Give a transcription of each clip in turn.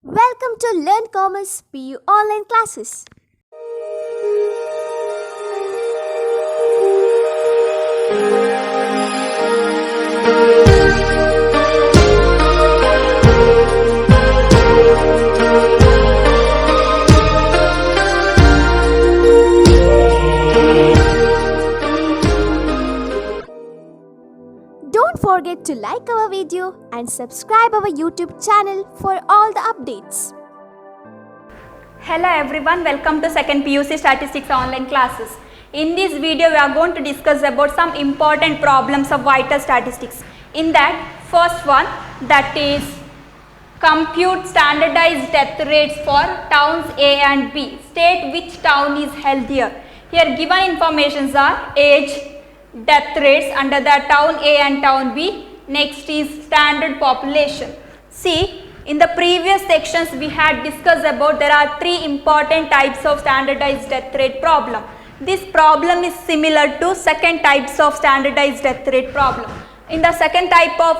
Welcome to Learn Commerce PU online classes. Don't forget to like our video and subscribe our YouTube channel for all the updates. Hello everyone, welcome to second PUC Statistics online classes. In this video we are going to discuss about some important problems of vital statistics. In that, first one, that is compute standardized death rates for towns A and B. State which town is healthier. Here given informations are age, death rates under the town A and town B. Next is standard population. See, in the previous sections we had discussed about there are three important types of standardized death rate problem. This problem is similar to second types of standardized death rate problem. In the second type of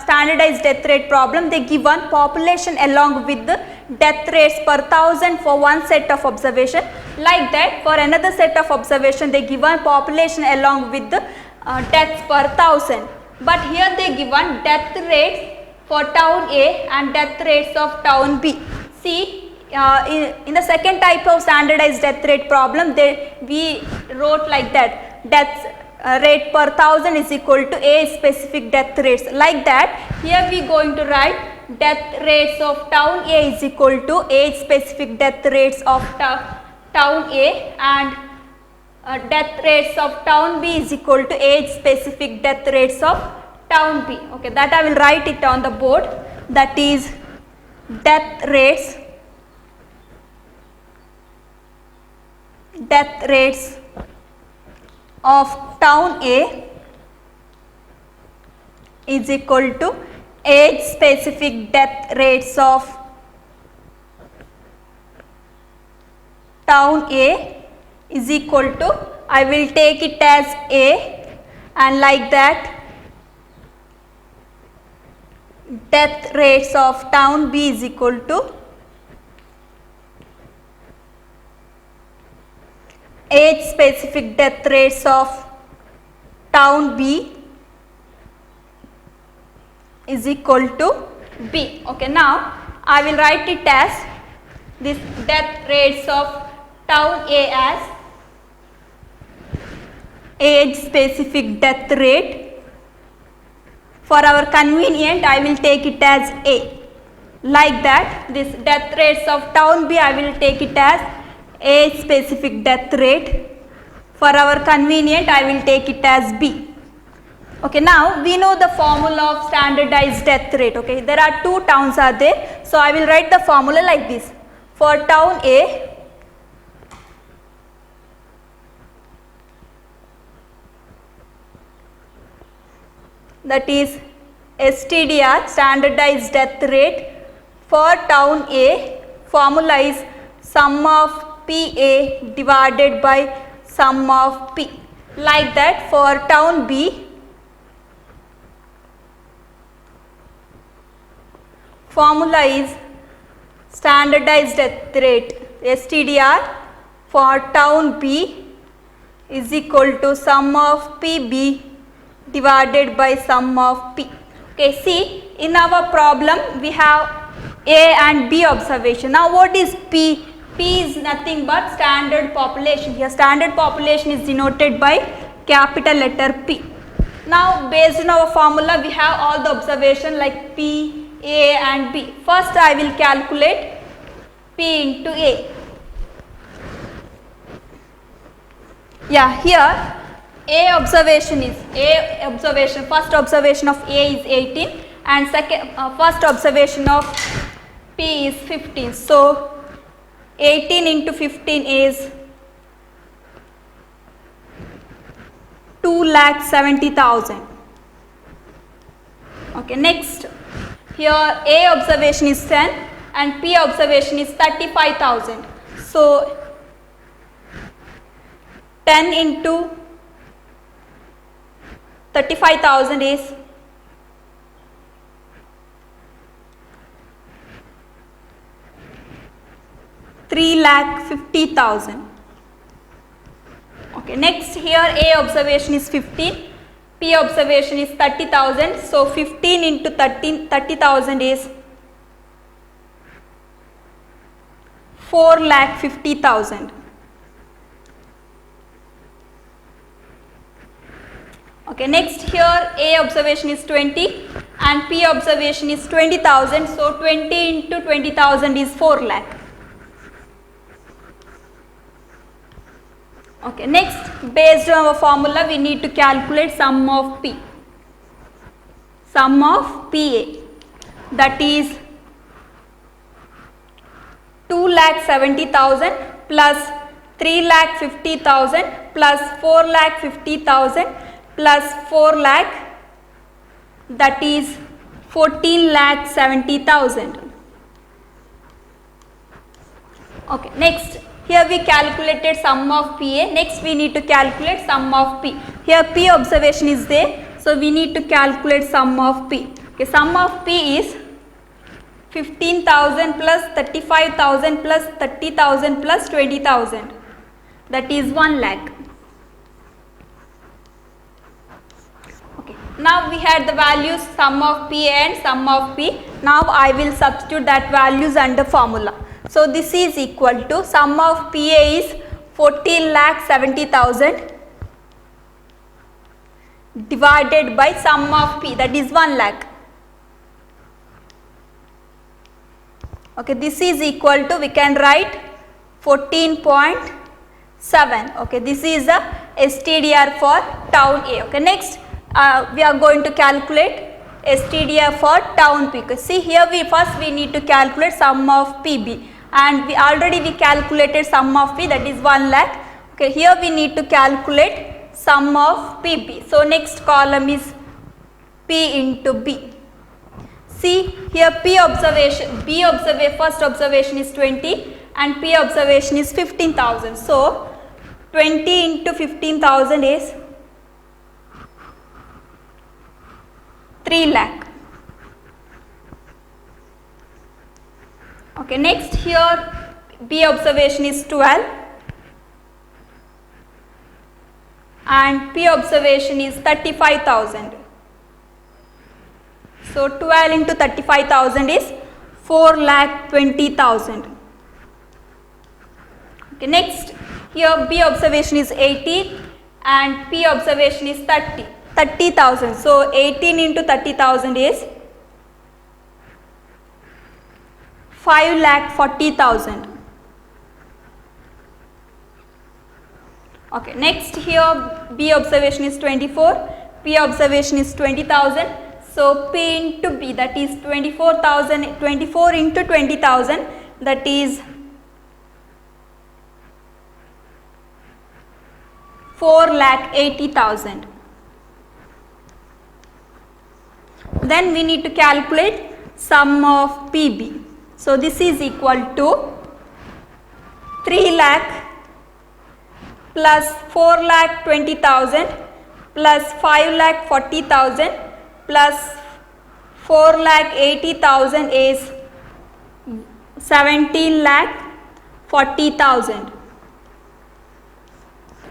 standardized death rate problem, they given population along with the death rates per thousand for one set of observation. Like that, for another set of observation, they given population along with the deaths per thousand. But here they given death rates for town A and death rates of town B. See, in the second type of standardized death rate problem, we wrote like that, deaths rate per thousand is equal to A specific death rates. Like that, here we going to write death rates of town A is equal to age specific death rates of town A, and death rates of town B is equal to age specific death rates of town B. Okay, that I will write it on the board. That is death rates of town A is equal to age specific death rates of town A is equal to, I will take it as A, and like that death rates of town B is equal to age specific death rates of town B is equal to B. Okay, now I will write it as this death rates of town A as age specific death rate. For our convenient, I will take it as A. Like that, this death rates of town B, I will take it as age specific death rate. For our convenient, I will take it as B. Okay, now we know the formula of standardized death rate. Okay, there are two towns are there. So I will write the formula like this. For town A, that is STDR, standardized death rate for town A, formula is sum of PA divided by sum of P. Like that, for town B, formula is standardized death rate STDR for town B is equal to sum of PB divided by sum of P. Okay, see, in our problem we have A and B observation. Now what is P? P is nothing but standard population. Here standard population is denoted by capital letter P. Now based on our formula we have all the observation like P, A and B. First I will calculate P into A. Yeah, here first observation of A is 18 and first observation of P is 15. So 18 into 15 is 2,70,000. Okay, next, here A observation is 10 and P observation is 35,000. So 10 into 35,000 is 3,50,000. Okay, next here A observation is 15, P observation is 30,000. So 15 into 30,000 is 4,50,000. Okay, next here A observation is 20 and P observation is 20,000. So 20 into 20,000 is 4 lakh. Okay, next based on our formula we need to calculate sum of P. Sum of PA, that is 2,70,000 plus 3,50,000 plus 4,50,000 plus 4 lakh, that is 14,70,000. Okay, next here we calculated sum of PA. Next we need to calculate sum of P. Here P observation is there, so we need to calculate sum of P. Okay, sum of P is 15,000 plus 35,000 plus 30,000 plus 20,000, that is 1 lakh. Okay, now we had the values sum of PA and sum of P. Now I will substitute that values under formula. So this is equal to sum of PA is 14,70,000 divided by sum of P, that is 1 lakh. Okay, this is equal to, we can write 14.7. Okay, this is the STDR for town A. Okay, next we are going to calculate STDR for town P. Okay, see here we need to calculate sum of PB, and we already calculated sum of P, that is 1 lakh. Okay, here we need to calculate sum of PB. So next column is P into B. See here P observation, first observation is 20 and P observation is 15,000. So 20 into 15,000 is 3 lakh. Okay, next here B observation is 12 and P observation is 35,000. So 12 into 35,000 is 4,20,000. Okay, next here B observation is 18 and P observation is 30,000. So 18 into 30,000 is 5,40,000. Okay, next here B observation is 24, P observation is 20,000. So P into B, that is 24,000, 24 into 20,000, that is 4,80,000. Then we need to calculate sum of PB. So this is equal to 3 lakh plus 4,20,000 plus 5,40,000 plus 4,80,000 is 17,40,000.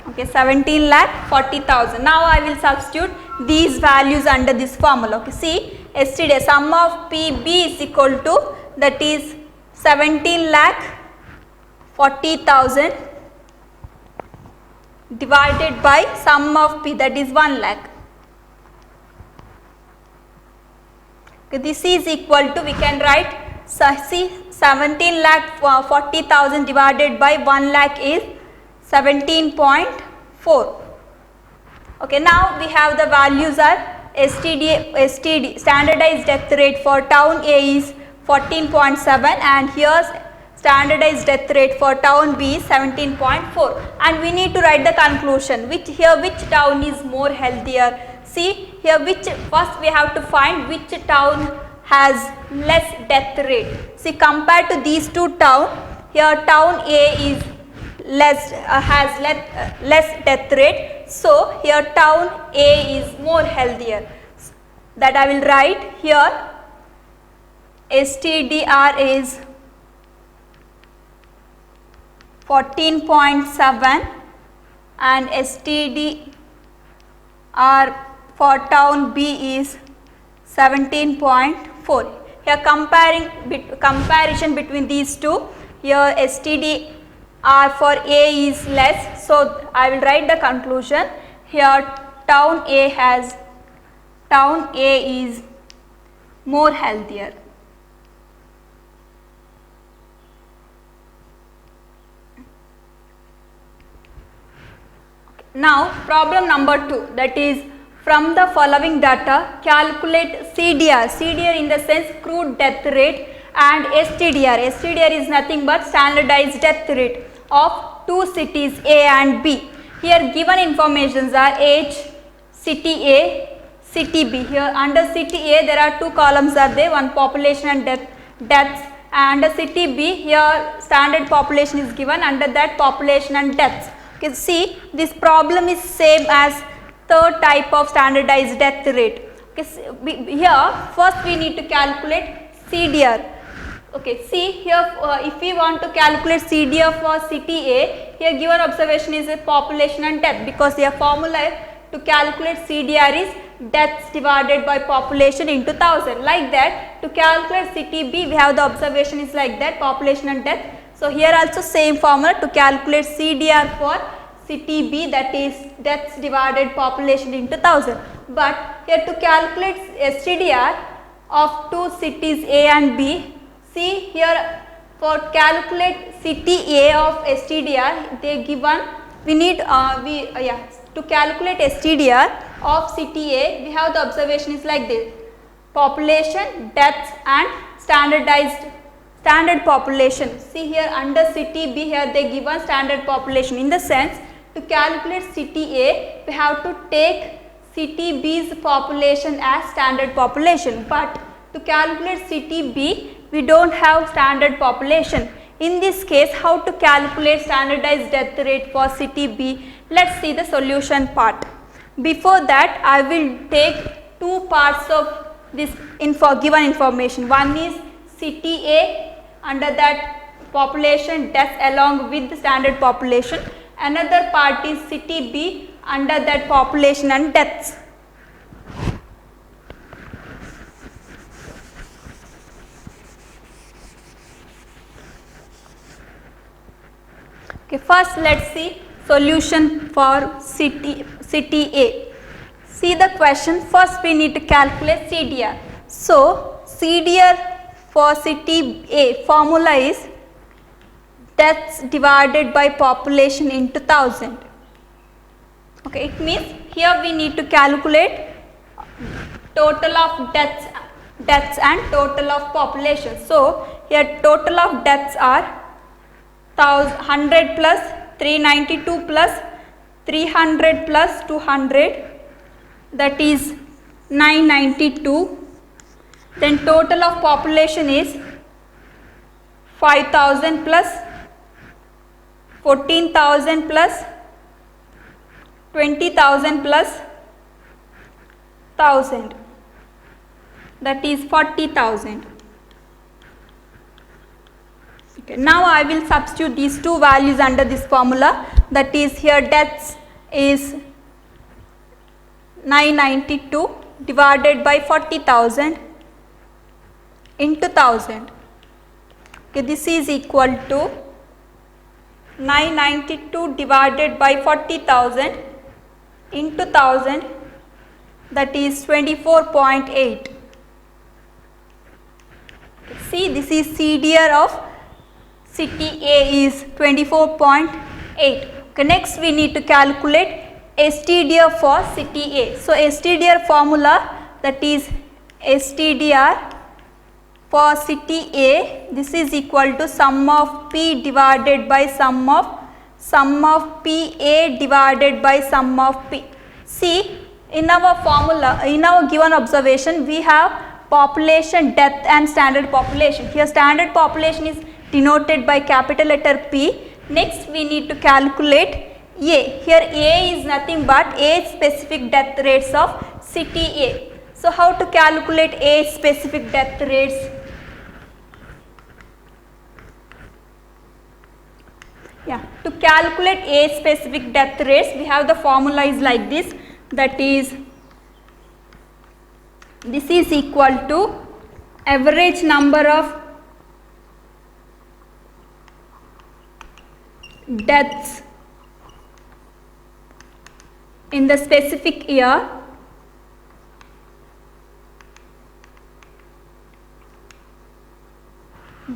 Okay, 17,40,000. Now I will substitute these values under this formula. Okay, see yesterday sum of PB is equal to, that is 17,40,000 divided by sum of P, that is 1 lakh. Okay, this is equal to, we can write, see 17,40,000 divided by 1 lakh is 17.4. Okay, now we have the values are STD standardized death rate for town A is 14.7 and here standardized death rate for town B is 17.4, and we need to write the conclusion which town is more healthier. See here first we have to find which town has less death rate. See compared to these two towns, here town A is has less death rate, so here town A is more healthier. That I will write here STDR is 14.7 and STDR for town B is 17.4. Here comparison between these two, here STDR for A is less, so I will write the conclusion. Here town A is more healthier. Now problem number 2, that is from the following data calculate CDR. CDR in the sense crude death rate, and STDR. STDR is nothing but standardized death rate of two cities A and B. Here given informations are age, city A, city B. Here under city A there are two columns are there, one population and deaths, and under city B here standard population is given, under that population and deaths. Okay, see this problem is same as third type of standardized death rate. Okay, here first we need to calculate CDR. Okay, see here if we want to calculate CDR for city A, here given observation is a population and death, because your formula to calculate CDR is deaths divided by population into 1000. Like that, to calculate city B we have the observation is like that, population and death. So here also same formula to calculate CDR for city B, that is deaths divided population into 1000. But here to calculate STDR of two cities A and B, see here for calculate city A of STDR they given, we need to calculate STDR of city A we have the observation is like this, population, deaths and standard population. See here under city B here they given standard population, in the sense to calculate city A we have to take city B's population as standard population, but to calculate city B we don't have standard population. In this case how to calculate standardized death rate for city B? Let's see the solution part. Before that I will take two parts of this given information. One is city A, under that population deaths along with the standard population. Another part is city B, under that population and deaths. Okay, first let's see solution for city A. See the question, first we need to calculate CDR. So CDR for city A formula is deaths divided by population into 1000. Okay, it means here we need to calculate total of deaths and total of population. So here total of deaths are 100 plus 392 plus 300 plus 200, that is 992. Then total of population is 5000 plus 14,000 plus 20,000 plus 1000, that is 40,000. Okay, now I will substitute these two values under this formula, that is here deaths is 992 divided by 40,000 into 1000. Okay, this is equal to 992 divided by 40,000 into 1000, that is 24.8. See, this is CDR of city A is 24.8. Okay, next we need to calculate STDR for city A. So STDR formula, that is STDR for city A, this is equal to sum of P divided by sum of PA divided by sum of P. See, in our formula, in our given observation we have population, death and standard population. Here standard population is denoted by capital letter P. Next we need to calculate A. Here A is nothing but age specific death rates of city A. So how to calculate age specific death rates? Yeah, to calculate age specific death rates, we have the formula is like this, that is, this is equal to average number of deaths in the specific year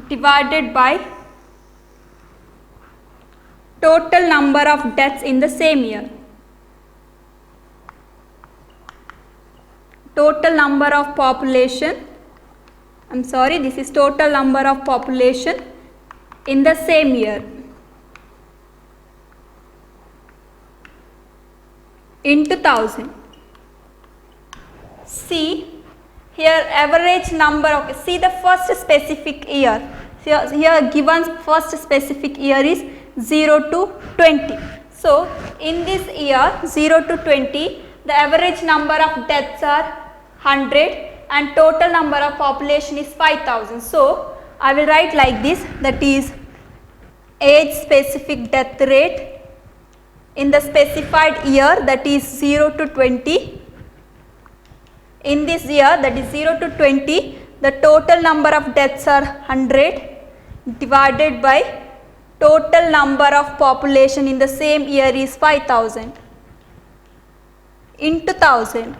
divided by total number of deaths in the same year. Total number of population, this is total number of population in the same year into 1000. See here average number of, see the first specific year, here given first specific year is 0 to 20. So in this year 0 to 20 the average number of deaths are 100 and total number of population is 5000. So I will write like this, that is age specific death rate in the specified year, that is 0 to 20. In this year, that is 0 to 20, the total number of deaths are 100 divided by total number of population in the same year is 5000 into 1000.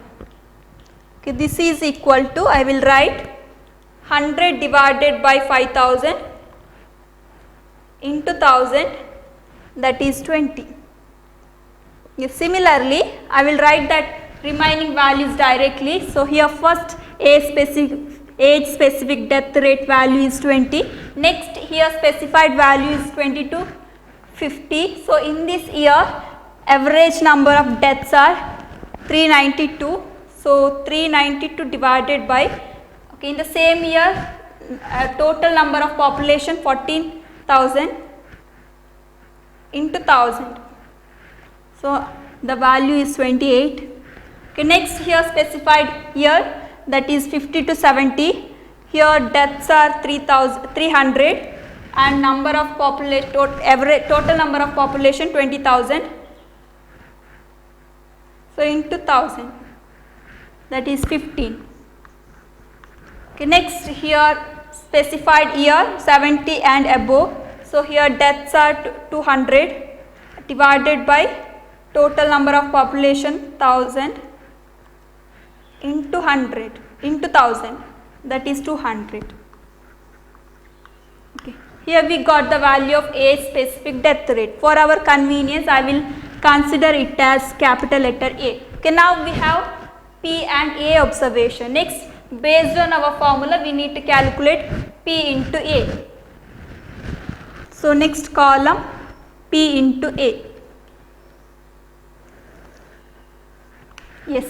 Okay, this is equal to, I will write 100 divided by 5000 into 1000, that is 20. Similarly, I will write that remaining values directly. So here first age specific death rate value is 20. Next here specified value is 20 to 50. So in this year average number of deaths are 392. So 392 divided by, okay, in the same year total number of population 14,000 into 1000. So the value is 28. Okay, next here specified year, that is 50 to 70. Here deaths are 300 and number of population, total number of population 20,000. So into 1000, that is 15. Okay, next here specified year 70 and above. So here deaths are 200 divided by total number of population 1000 into 100 into 1000, that is 200. Okay. Here we got the value of age specific death rate. For our convenience I will consider it as capital letter A. Okay, now we have P and A observation. Next, based on our formula we need to calculate P into A. So next column P into A. Yes,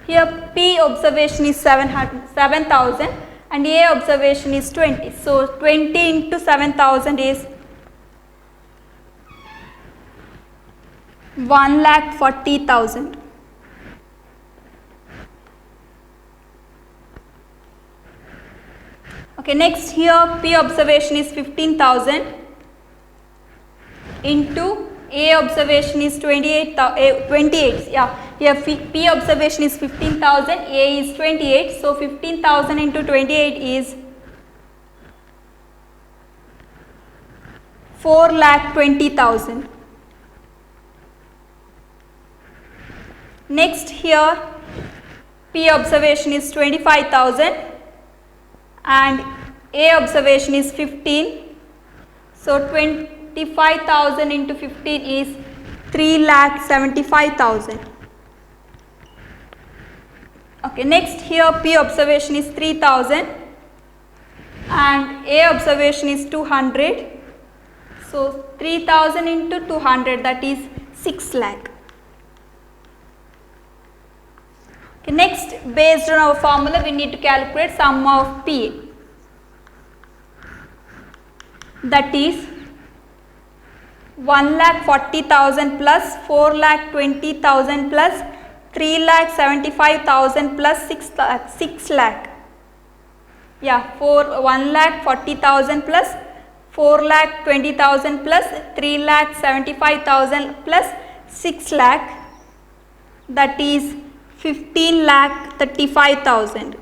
here P observation is 7,000 and A observation is 20. So 20 into 7,000 is 1,40,000. Okay, next here P observation is 15,000 into A observation is 28. Yeah, here P observation is 15,000, A is 28. So 15,000 into 28 is 4,20,000. Next here P observation is 25,000 and A observation is 15. So 25,000 into 15 is 3,75,000. Okay, next here P observation is 3,000 and A observation is 200. So 3,000 into 200, that is 6 lakh. Okay, next, based on our formula we need to calculate sum of PA, that is 1,40,000 plus 4,20,000 plus 3,75,000 plus 6 lakh. Yeah, 1,40,000 plus 4,20,000 plus 3,75,000 plus 6 lakh, that is 15,35,000.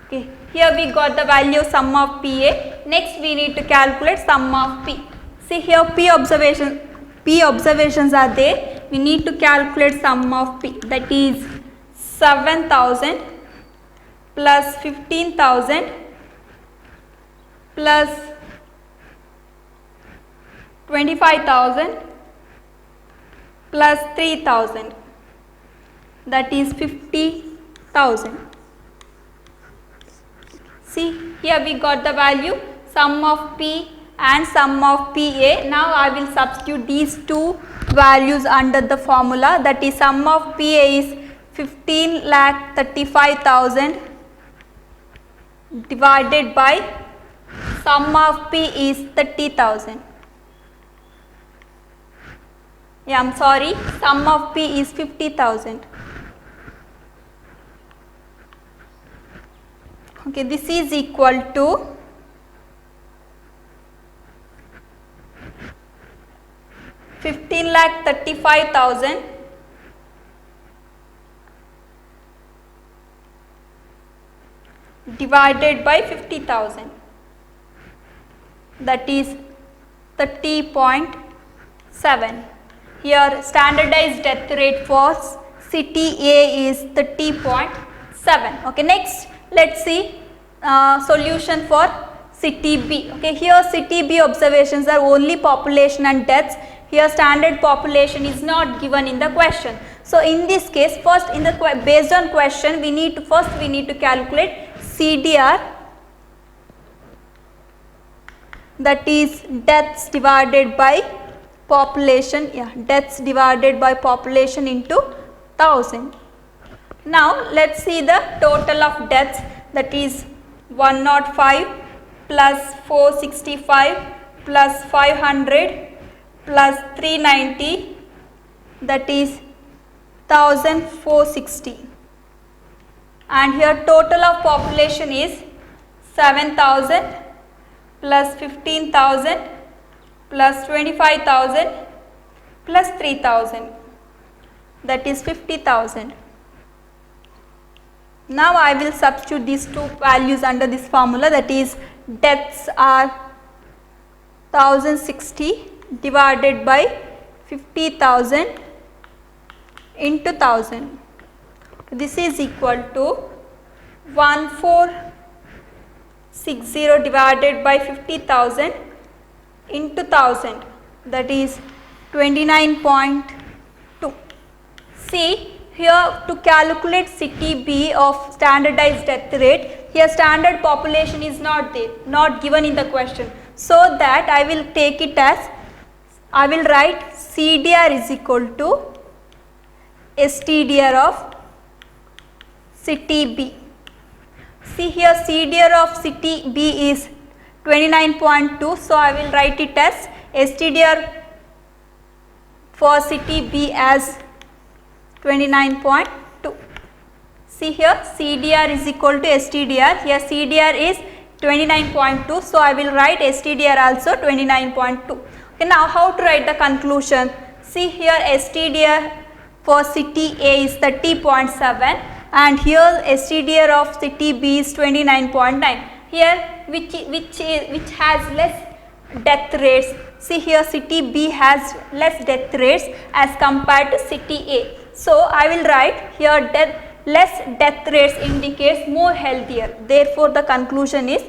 Okay, here we got the value of sum of PA. Next we need to calculate sum of P. See here P observations are there. We need to calculate sum of P, that is 7,000 plus 15,000 plus 25,000 plus 3,000, that is 50,000. See here we got the value sum of P and sum of PA. Now I will substitute these two values under the formula, that is sum of PA is 15,35,000 divided by sum of P is 30,000. Yeah, I am sorry, sum of P is 50,000. Okay, this is equal to 15,35,000 divided by 50,000, that is 30.7. Here standardized death rate for city A is 30.7. Okay, next let us see solution for city B. Okay, here city B observations are only population and deaths. Here standard population is not given in the question. So in this case, first in the based on question we need to calculate CDR, that is deaths divided by population, deaths divided by population into 1000. Now let us see the total of deaths, that is 105 plus 465 plus 500 plus 390, that is 1460, and here total of population is 7,000 plus 15,000 plus 25,000 plus 3,000, that is 50,000. Now I will substitute these two values under this formula, that is deaths are 1060 divided by 50,000 into 1000. This is equal to 1460 divided by 50,000 into 1000, that is 29.2. See here to calculate city B of standardized death rate, here standard population is not there, not given in the question. So that I will take it as, I will write CDR is equal to STDR of city B. See here CDR of city B is 29.2, so I will write it as STDR for city B as 29.2. See here CDR is equal to STDR, here CDR is 29.2, so I will write STDR also 29.2. Okay, now how to write the conclusion? See here STDR for city A is 30.7 and here STDR of city B is 29.9. Here which has less death rates? See here city B has less death rates as compared to city A. So I will write here less death rates indicates more healthier. Therefore the conclusion is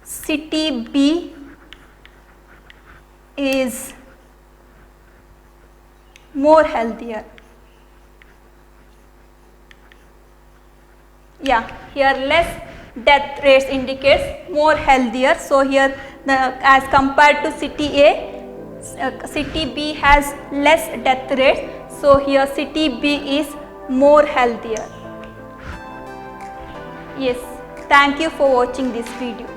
city B is more healthier. Yeah, here less death rates indicates more healthier. So here as compared to city A, city B has less death rates. So here city B is more healthier. Yes, thank you for watching this video.